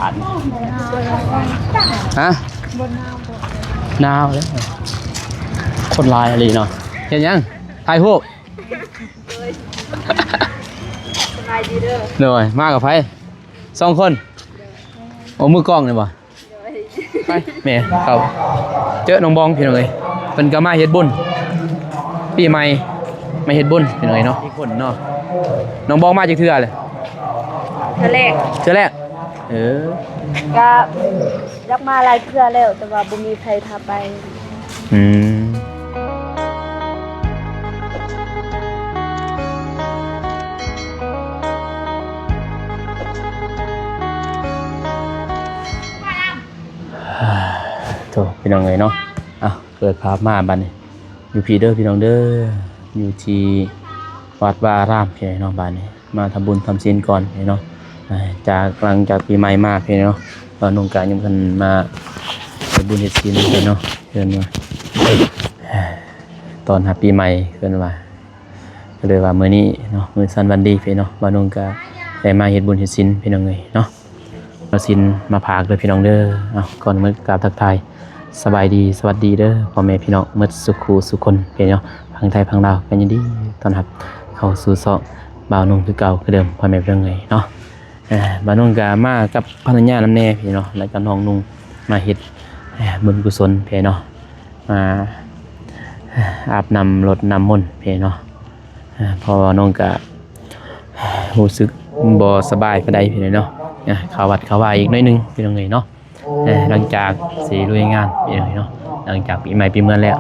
าทฮะหนาวเลยคนลายอะไรเนาะเห็นยังถ่ายรูปเหนื่อยมากกับไฟ2 คนโอ้มือกล้องเลยบ่ไปแม่ครับเจอน้องบองพี่น้องเลยเป็นก็มาเฮ็ดบุญปีใหม่มาเฮ็ดบุญพี่น้องเนาะที่คนเนาะน้องบองมาจากเทื่อเลยเทื่อแรกก็ยักมาหลายเทื่อแล้วแต่ว่าบ่มีใครพาไปโถพี่น้องเลยเนาะเกิดภาพมาบัดนี้อยู่พี่เด้อพี่น้องเด้ออยู่ที่วัดวารามพี่น้องบัดนี้มาทำบุญทำศีลก่อนพี่น้องจากหลังจากปีใหม่มาพี่น้องเรานุ่งกายยังเพิ่นมาทำบุญเฮ็ดศีลพี่น้องเพิ่นว่าตอนปีใหม่เพิ่นว่าก็เลยว่ามื้อนี้เนาะมื้อสันวันดีพี่น้องบ่นุ่งกายได้มาเฮ็ดบุญเฮ็ดศีลพี่น้องเอ้ยเนาะเอาศีลมาพากเด้อพี่น้องเด้อก่อนมื้อกราบทักทายสบายดีสวัสดีเด้อพ่อแม่พี่น้องหมดสุขสุขคนพี่น้องพังไทยพังลาวกันยินดีต้อนรับเข้าสู่ซอกบ่าวนุ่งคือเก่าคือเดิมพ่อแม่พี่น้องเอ้ยเนาะบ่าวนุ่งก็มากับภรรยานำแน่พี่น้องแล้วก็น้องนุ่งมาเฮ็ดบุญกุศลพี่น้องมาอาบน้ำรดน้ำมนต์พี่น้องพอน้องก็รู้สึกบ่สบายปานใดพี่น้องเข้าวัดเข้าว่าอีกหน่อยนึงพี่น้องเอ้ยเนาะหลังจากสิลุยงานพี่น้องเนาะหลังจากปีใหม่ปีเมืองแล้ว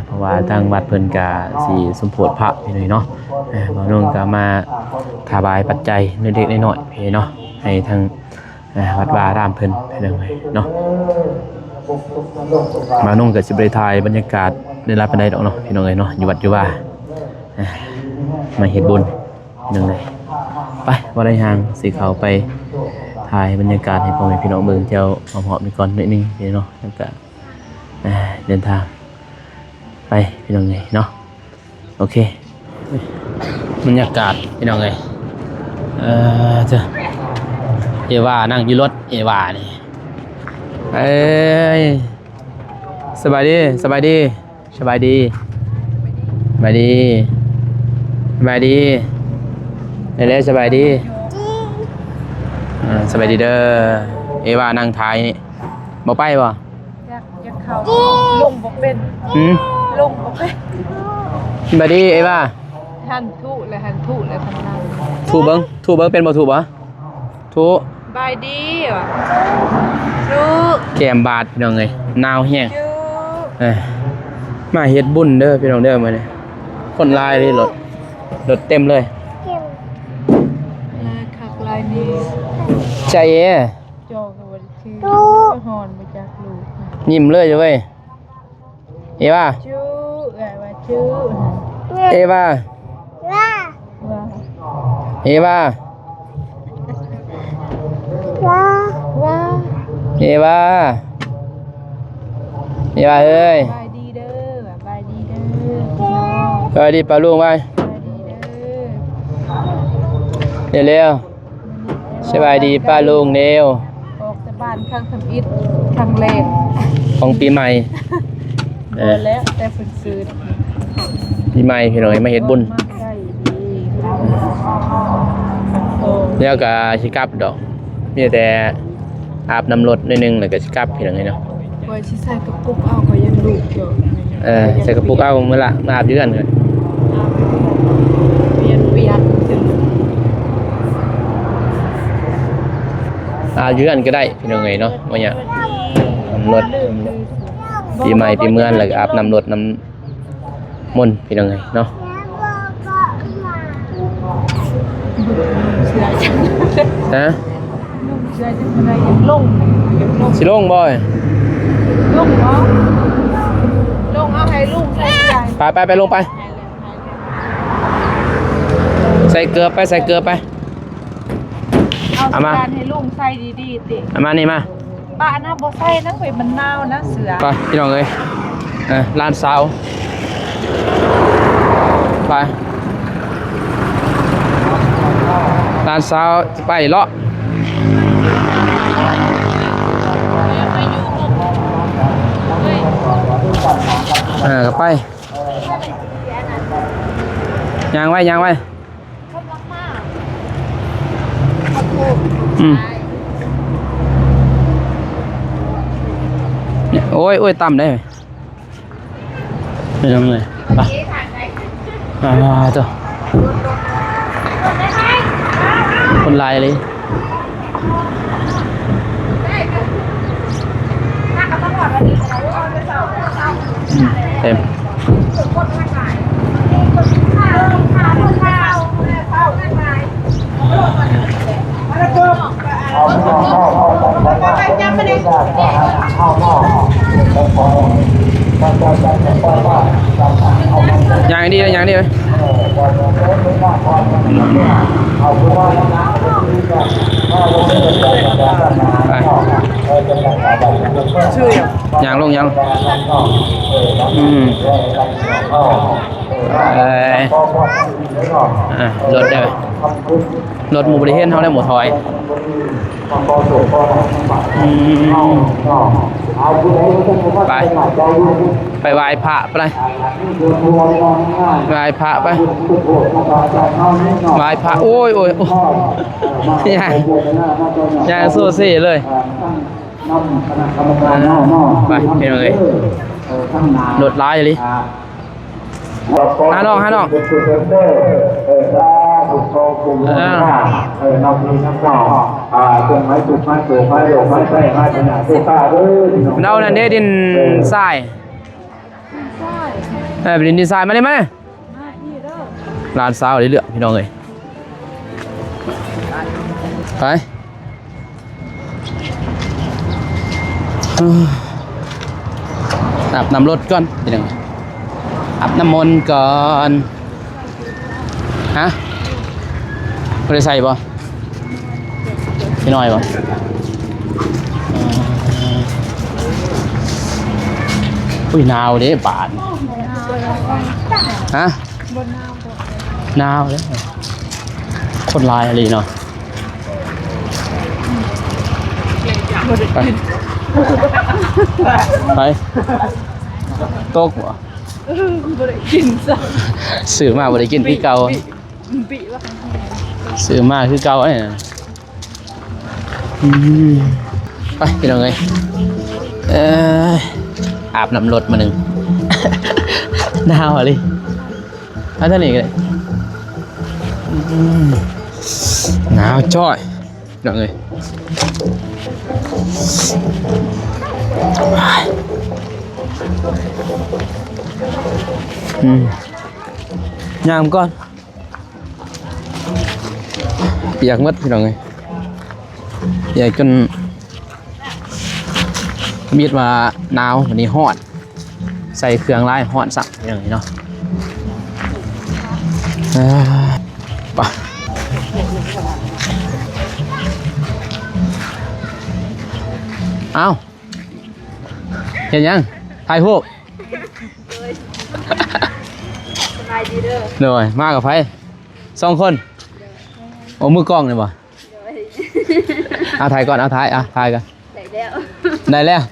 เพราะว่าทางวัดเพิ่นก็สิสมโภชพระพี่น้องเนาะบ่าวนุ่งก็มาถวายปัจจัยเล็กๆน้อยๆพี่เนาะให้ทางวัดวารามเพิ่นพี่น้องเนาะบ่าวนุ่งก็สิไปถ่ายบรรยากาศได้รับปานใดดอกเนาะพี่น้องเอ้ยเนาะอยู่วัดอยู่ว่ามาเฮ็ดบุญพี่น้องเอ้ยไปบ่ได้ห่างสิเข้าไปถ่ายบรรยากาศให้พ่อแม่พี่น้องเบิ่งเจ้าหอมๆนี่ก่อนนิดนึงพี่เนาะแล้วก็เดินทางไปพี่น้องเอ้ยเนาะโอเคบรรยากาศพี่น้องเอ้ยจ้ะเอว่านั่งอยู่รถเอว่านี่สบายดีสบายดีสบายดีสบายดีสบายดีเร็วๆสบายดีสบายดีเด้อเอว่านั่งท้ายนี่บ่ไปบ่อยากเข้าลงบ่เป็นลงบ่เป็นสบายดีเอว่าหันทุเลยทำงานถูเบิ้งเป็นบ่ถูบ่ถูบายดีว่ะทุ แก้มบาดพี่น้องเอ้ยหนาวแห้งมาเฮ็ดบุญเด้อพี่น้องเด้อมื้อนี้คนหลายเลยรถเต็มเลยคักลายนี้ใจเอ๋จอกบ่ได้ชื่อหอนมาจากลูกยิ้มเลยจ้ะเว้ยเอว่าชื่อว่าชื่อเอว่าเอว่าเอว่าเอ้ยบายดีเด้อบายดีเด้อสวัสดีป้าลุงไปเร็วๆสบายดีป้าลุงเร็วออกจากบ้านข้างทำอิฐข้างแรกของปีใหม่แล้วแต่ฝึกซื้อปีใหม่พี่น้องมาเฮ็ดบุญแล้วก็สิกลับดอกมีแต่อาบน้ำรดนิดนึงแล้วก็สิกลับพี่น้องเนาะว่าสิใส่กระปุกเอาก็ยังลูกอยู่ใส่กระปุกเอามื้อละมาอาบอยู่กันเลยเปลี่ยนถึงอาบอยู่กันก็ได้พี่น้องเนาะว่าหยังน้ำรดปีใหม่ปีเมืองแล้วก็อาบน้ำรดน้ำมนต์พี่น้องเนาะฮะสิลงบ่อยลงเนาะลงเอาให้ลุงใส่ไปลงไปใส่เกลือไปเอามาให้ลุงใส่ดีๆติเอามานี่มาป้านะบ่ใส่นะเว้ยมันหนาวนะเสือไปพี่น้องเอ้ยร้านสาวไปร้านสาวไปเลาะ างไว้ คนรักมาก เนี่ยโอ้ยต่ำได้ไหมไม่ต้องเลยไปตัวคนลายเลยเต็มอย่างดีเลยอย่างดีเลยไปอย่างลงยังรถได้ไหมรถหมู่บริเวณเขาได้หมดถอยไปไหว้พระไปไหว้พระไปไหว้พระโอ้ยย่างโซ่ซี่เลยไปเห็นเลยรถร้ายเลยห้าน้องน้องนั่นเด้ดินทรายดินทรายมาเลยมั้ยลานสาวเรื่อยๆพี่น้องเลยไปอาบน้ำรถก่อนพี่น้องอาบน้ำมนต์ก่อนฮะไม่ได้ใส่ป่ะพี่น้อยป่ะอุ้ยหนาวเด้ป่านฮะหนาวเลยคนลายอะไรเนาะไปตกบ่บ่ได้กินซะซื้อมาบ่ได้กินพี่เก่าซื้อมาคือเก่าเนี่ยไปพี่น้องเอ้ยอาบน้ำรถมาหนึ่งหนาวอะไรเอาเท่านี้ก็ได้หนาวจ้อยพี่น้องเอ้ยยามก่อนเปียกมัดพี่น้องเลยเปียกจนมีดมาหนาววันนี้ฮอดใส่เครื่องไล่ฮอดสักอย่างนี้เนาะไปเอาเห็นยังถ่ายรูปเหนื่อยมากกับไฟ2 คนโอ้มือกล้องเลยบ่เอาถ่ายก่อนเอาถ่ายถ่ายกันได้แล้ว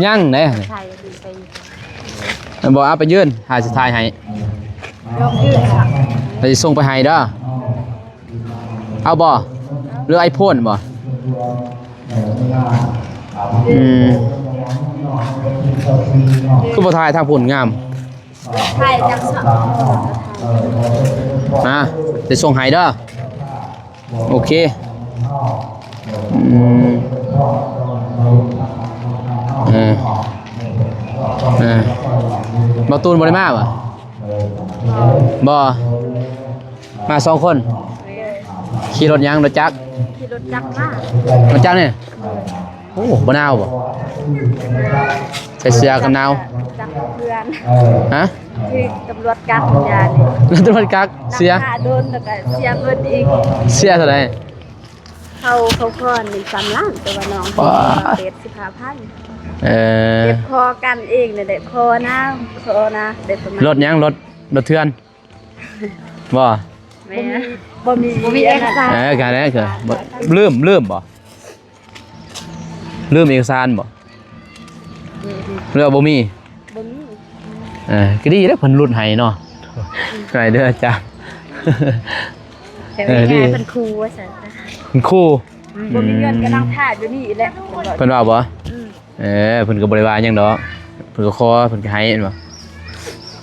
ยังได้บอกเอาไปยื่นหาสิถ่ายให้ไปส่งไปให้เด้อเอาบ่หรือไอโฟนบ่คือบ่ถ่ายทางผลงามถ่ายจังสะจะส่งให้เด้อโอเคมาตูนบ่ได้มาบ่มา2 คนขี่รถยังรถจักรขี่รถจักรมารถจักรเนี่ยโอ้บ่หนาวบ่ใส่เสื้อกันหนาวจักรเพื่อนฮะคือตำรวจกักยานี่ตำรวจกักเสียโดนแล้วก็เสียเงินอีกเสียเท่าไหร่เขาก่อน1-3 ล้านแต่ว่าน้องเด็ด15,000เก็บคอกันเองเนี่ยได้คอนะได้ประมาณรถยังรถเทือนบ่มีเอกสารการนั้นคือลืมบ่ลืมเอกสารบ่เรือบ่มีก็ดีแล้วเพิ่นรุ่นให้เนาะไงเด้อจ้ะ แต่ไม่ง่ายเป็นครูว่าซั่นนะ คุณครู บ่มีเงินก็นั่งท่าอยู่นี่แหละ เพิ่นว่าบ่ อืม เพิ่นก็บ่ได้ว่าหยังดอกเพิ่นก็ขอเพิ่นก็ให้เห็นบ่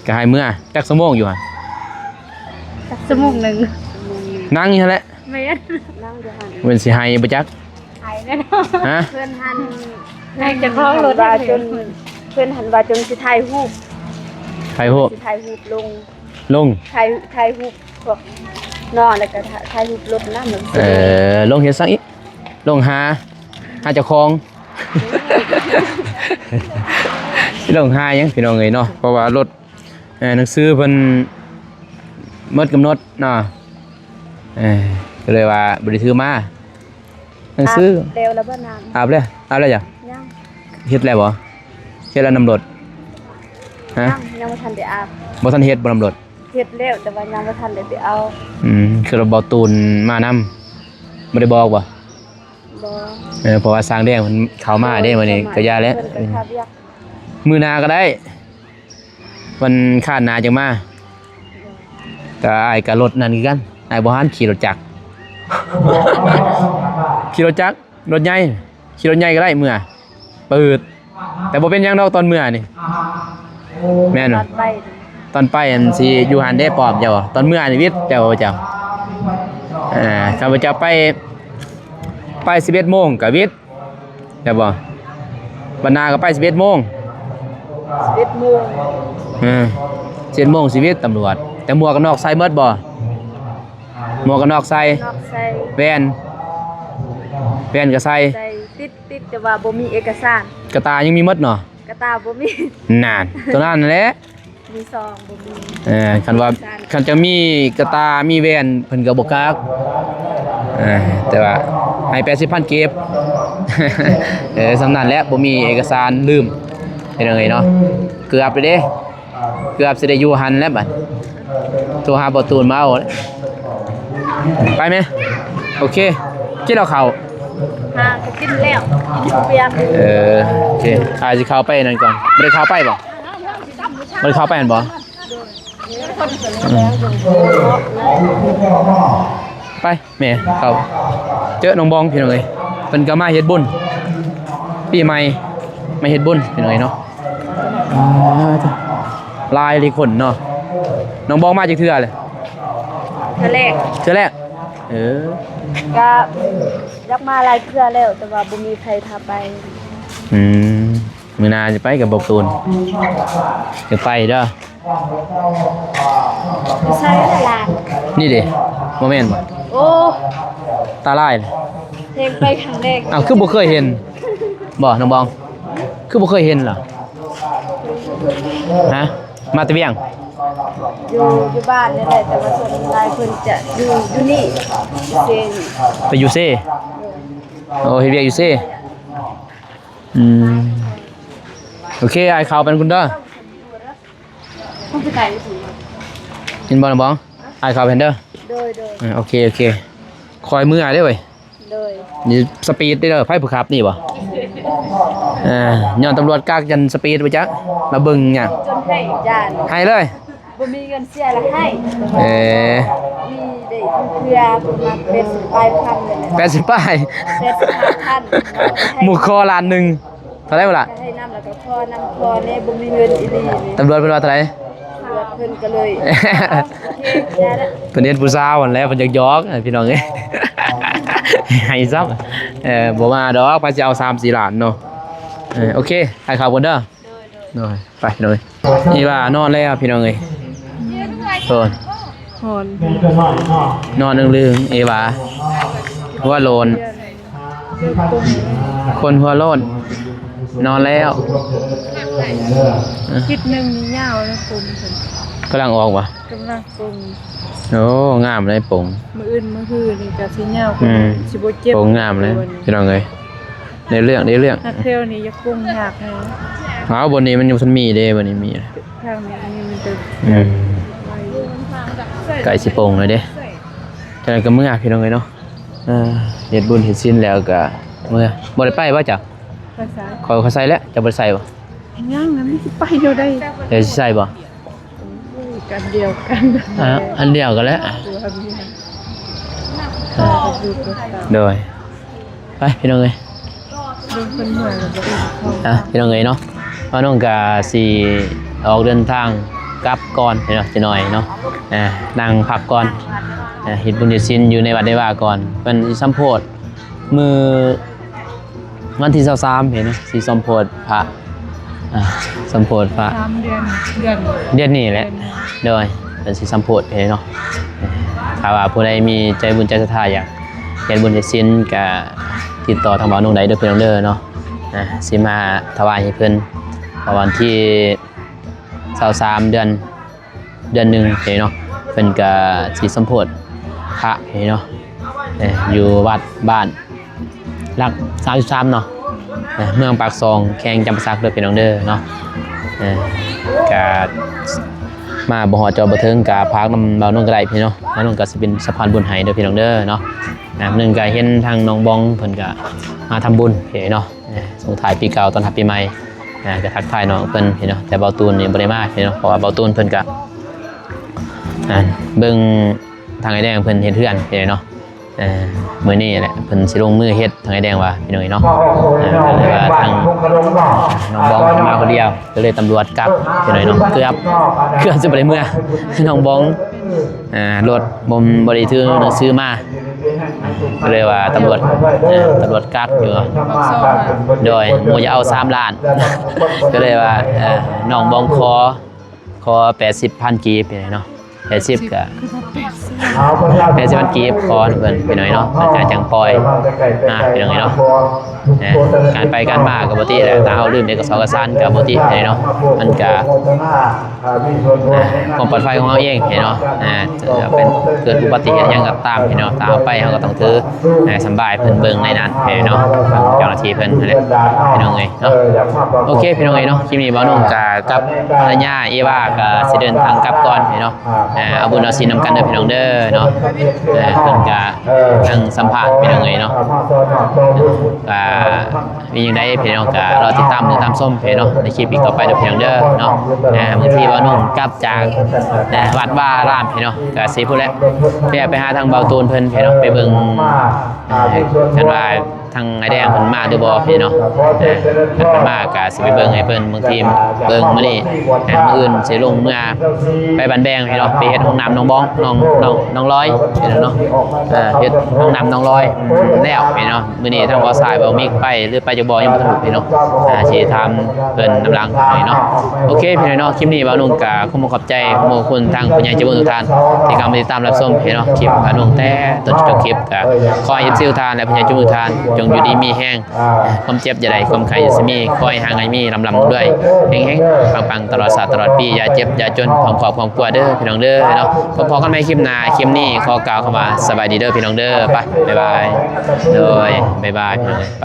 ก็ให้เมื่อจักชั่วโมงอยู่หั่น สักชั่วโมงนึง นั่งอยู่หั่นแหละ แม่นนั่งอยู่หั่น เพิ่นสิให้บ่จัก หายแน่นอน ฮะ เพื่อนหันแม่จะคล้องรถว่าจนเพื่อนหันว่าจนสิถ่ายรูป ไปโห สิถ่ายรูปลง ลง ถ่ายรูปพวกนอนแล้วก็ถ่ายรูปรถน้ำเหมือนสิ ลงเฮ็ดซักอีกลงหาเจ้าของสิลงหาหยังพี่น้องเอ้ยเนาะเพราะว่ารถหนังสือเพิ่นหมดกำหนดเนาะก็เลยว่าบ่ได้ถือมาหนังสือ เร็วแล้วบ่นาน อาบแล้วจ้ะ ยัง เฮ็ดแล้วบ่เฮ็ดแล้วนำรถฮะ ยังบ่ทันได้อาบ บ่ทันเฮ็ดบ่นำรถ เฮ็ดแล้วแต่ว่ายังบ่ทันได้ไปเอา คือเราบ่ตูนมานำบ่ได้บอกบ่ บ่ เพราะว่าสร้างแดงมันเข้ามาเด้มื้อนี้ก็ย่าแล้ว เพิ่นก็พาเรียก มื้อหน้าก็ได้วันคาดหน้าจังมาก็อ้ายก็รถนั่นคือกันอ้ายบ่หันขี่รถจักร ขี่รถจักรรถใหญ่ขี่รถใหญ่ก็ได้เมื่อเปิดแต่บ่เป็นหยังดอกตอนเมื่อนี่แม่น ตั บ่ ดไป ตอนไปอันสิอยู่หันได้ปอบเจ้าตอนเมื่อนี่วิทย์เจ้าข้าพเจ้าไป11โมงก็วิทย์แต่บ่บรรณาก็ไป11โมง 11โมง 11โมงสิวิทย์ตำรวจแต่หมวกกันน็อกใส่หมดบ่หมวกกันน็อกใส่ นอกใส่ แว่นก็ใส่ ใส่ติดแต่ว่าบ่มีเอกสาร กระตายังมีหมดเนาะ กระตาบ่มี นานตัวนั้นนั่นแหละ มีซองบ่มี คันจะมีกระตามีแว่นเพิ่นก็บ่กักแต่ว่าให้ 80,000 เก็บ สำนั้นแหละบ่มีเอกสารลืมเป็นจังไงเนาะเกือบไปเด้เกือบสิได้อยู่หันแล้วบัดโทรหาบ่ตูนมาเอาไปไหมโอเคกินเอาข้าว หาก็กินแล้วกินเปียก โอเคอาจสิเข้าไปนั่นก่อนบ่ได้เข้าไปบ่บ่ได้เข้าไปหั่นบ่ไปแม่เข้าเจอน้องบองพี่น้องเอ้ยเพิ่นก็มาเฮ็ดบุญปีใหม่มาเฮ็ดบุญพี่น้องเอ้ยเนาะลายเลยคนเนาะน้องบองมาจากเทื่อเลย เทื่อแรก เทื่อแรกก็อยากมาหลายเทื่อแล้วแต่ว่าบ่มีใครพาไป มื้อหน้าจะไปกับบอกตูนจะไปเด้อ ใช่ตลาด นี่ดิบ่แม่นบ่ โอ้ ตาลายเลย เพลงไปครั้งแรก อ้าวคือบ่เคยเห็นบ่น้องบองคือบ่เคยเห็นเหรอฮะมาแตะเวียง อยู่บ้านนี่แหละแต่ว่าส่วนหลายเพิ่นจะอยู่นี่เซน ไปอยู่เซ่โอ้เฮ็ดเวียกอยู่เซ่โอเคไอ้ข่าวเป็นคุณเด้อ ต้องไปไกลสิ ยินบ่น้องบองไอ้ข่าวเป็นเด้อ โดย โอเคคอยมือได้เว้ย โดย นี่สปีดได้เด้อไผผู้ขับนี่บ่ย้อนตำรวจกากยันสปีดไปจักมาเบิ่งหยัง จนให้ยาน ให้เลย บ่มีเงินเสียละให้ มีได้เพื่อประมาณเป็นปลายพันเลยแหละ 80ป้าย 85,000 หมู่คอล้านหนึงเท่าไหร่บ่ล่ะ ให้น้ำแล้วก็พอน้ำพอเนี่ยบ่มีเงินอีหลีนี่ ตำรวจเพิ่นว่าเท่าไหร่ เลือดเพิ่นก็เลยโอเคได้ละ เพิ่นเฮ็ดผู้สาวนั่นแหละเพิ่นอยากพี่น้องเอ้ย ให้ซับบ่มาดอกไปสิเอา3-4ล้านเนาะโอเคให้ข่าวก่อนเด้อโดยไปเลยนี่ว่านอนแล้วพี่น้องเอ้ยโอน หอน นอนลึงๆเอวาหัวโลนคนหัวโลนนอนแล้ว คิดนึงมียาวแล้วปุ่มเพิ่น กำลังออกวะ กำลังปุ่ม โอ้งามเลยปง มื้ออื่นมื้อฮื้อนี่ก็สิยาว สิบ่เจ็บ ปงงามเลยพี่น้องเอ้ยในเรื่องถ้าเทลนี่อยากปรุงยากนะ เอาบนนี้มันอยู่ทันมีเด้บนนี้มี ทางนี้อันนี้มันจะ ไก่สิปงเลยเด้จังนั้นก็เมื่อพี่น้องเอ้ยเนาะเฮ็ดบุญเฮ็ดศีลแล้วก็เมื่อบ่ได้ไปบ่จ้ะ ภาษา เขาใส่แล้วจะบ่ได้ใส่บ่ ย่างนั้นสิไปเดียวได้ เดี๋ยวสิใส่บ่ กันเดียวกัน อันเดียวกันแล้ว ตัวเมียดูตัวเก่า โดยไปพี่น้องเอ้ย ดูคนใหม่แล้วก็อีกเขา พี่น้องเอ้ยเนาะว่าน้องกาสีออกเดินทางกลับก่อนเนาะจะหน่อยเนาะนั่งพักก่อนเฮ็ดบุญเฮ็ดศีลอยู่ในวัดในว่าก่อนเป็นสิสัมโพธิมือวันที่23เห็นเนาะสิสัมโพธิพระสัมโพธิพระ 3 เดือนนี้แหละโดยเป็นสิสัมโพธิเนาะถ้าว่าผู้ใดมีใจบุญใจศรัทธาอยากเฮ็ดบุญเฮ็ดศีลก็ติดต่อทางบ่าวนุ่งได้เด้อพี่น้องเด้อเนาะสิมาถวายให้เพิ่นวันที่23เดือน1เนาะเพิ่นก็สิสัมโพธิพระเนาะอยู่วัดบ้านหลัก33เนาะเมืองปากซองแข้งจำปาสักเด้อพี่น้องเด้อเนาะก็มาบ่ฮอดจอบ่ถึงก็พากนำบ่าวนุ่งก็ได้พี่เนาะบ่าวนุ่งก็สิเป็นสะพานบุญให้เด้อพี่น้องเด้อเนาะนึงก็เห็นทางน้องบองเพิ่นก็มาทำบุญเนาะส่งท้ายปีเก่าต้อนรับปีใหม่ก็ทักทายน้องเพิ่นเนาะแต่เบาตูนนี่บ่ได้มาเนาะเพราะว่าเบาตูนเพิ่นก็เบิ่งทางไอ้แดงเพิ่นเฮ็ดเฮือนเนาะมื้อนี้แหละเพิ่นสิลงมือเฮ็ดทางไอ้แดงว่าพี่น้อยเนาะก็เลยว่าทางน้องบองเพิ่นมาคนเดียวก็เลยตำรวจกลับพี่น้อยเนาะเกือบสิบ่ได้เมื่อน้องบองรถบ่ได้ถือหนังสือมาก็เลยว่าตำรวจกักอยู่โดยโมจะเอา3 ล้านก็เลยว่าน้องบองขอ80,000 กีบเนาะ80ก็80,000 กีบขอเพิ่นไปหน่อยเนาะอาจจังปล่อยเป็นยังไงเนาะการไปการมาก็บ่ติแหละถ้าเฮาลืมเอกสารก็บ่ติเนาะมันก็ความปลอดภัยของเฮาเองเนาะจะเป็นเกิดอุบัติเหตุหยังก็ตามเนาะถ้าเอาไปเฮาก็ต้องถือสำบายเพิ่นเบิ่งในนั้นเนาะเจ้าหน้าที่เพิ่นนั่นแหละพี่น้องเอ้ยเนาะโอเคพี่น้องเอ้ยเนาะคลิปนี้บ่าวนุ่งกับภรรยาเอวาก็สิเดินทางกลับก่อนเนาะเอาบุญเอาศีลนำกันเด้อพี่น้องเด้อเนาะเพิ่นก็ทั้งสัมภาษณ์พี่น้องเอ้ยเนาะมีอย่างใดพี่น้องก็รอติดตามส้มพี่เนาะในคลิปอีกต่อไปเด้อพี่น้องเด้อเนาะบางทีบ่าวนุ่งกลับจากวัดว่ารามพี่เนาะก็สิพูดแล้วไปหาทางเบาตูนเพิ่นพี่เนาะไปเบิ่งกันว่าทางไอ้แดงเพิ่นมาหรือบ่พี่เนาะเพิ่นมาก็สิไปเบิ่งให้เพิ่นบางทีเบิ่งมื้อนี้มื้ออื่นสิลงเมื่อไปบ้านแบงพี่เนาะไปเฮ็ดห้องน้ำน้องบ้องน้องร้อยพี่เนาะเฮ็ดห้องน้ำน้องร้อยแล้วพี่เนาะมื้อนี้ทางบ่สายบ่มิกไปหรือไปจะบ่ยังบ่ทันพี่เนาะสิถามเพิ่นนำหลังให้เนาะโอเคพี่เนาะคลิปนี้บ่าวนุ่งก็ขอบใจขอบคุณทางผู้ใหญ่ใจบุญทุกท่านที่เข้ามาติดตามรับชมพี่เนาะคลิปบ่าวนุ่งแต่ต้นจนคลิปก็ขอให้เอฟซีทุกท่านและผู้ใหญ่ใจบุญทุกท่านจงอยู่ดีมีแห้งความเจ็บอย่าได้ความไข้อย่ามีคอยห่างไงมีลำด้วยเฮงๆปังๆตลอดศาสตร์ตลอดปีอย่าเจ็บอย่าจนความขอบความกลัวเด้อพี่น้องเด้อเนาะพอกันไม่คลิปหน้าคลิปนี้ขอกล่าวคำว่าสบายดีเด้อพี่น้องเด้อไปบ๊ายบายโดยบ๊ายบายพี่น้องไป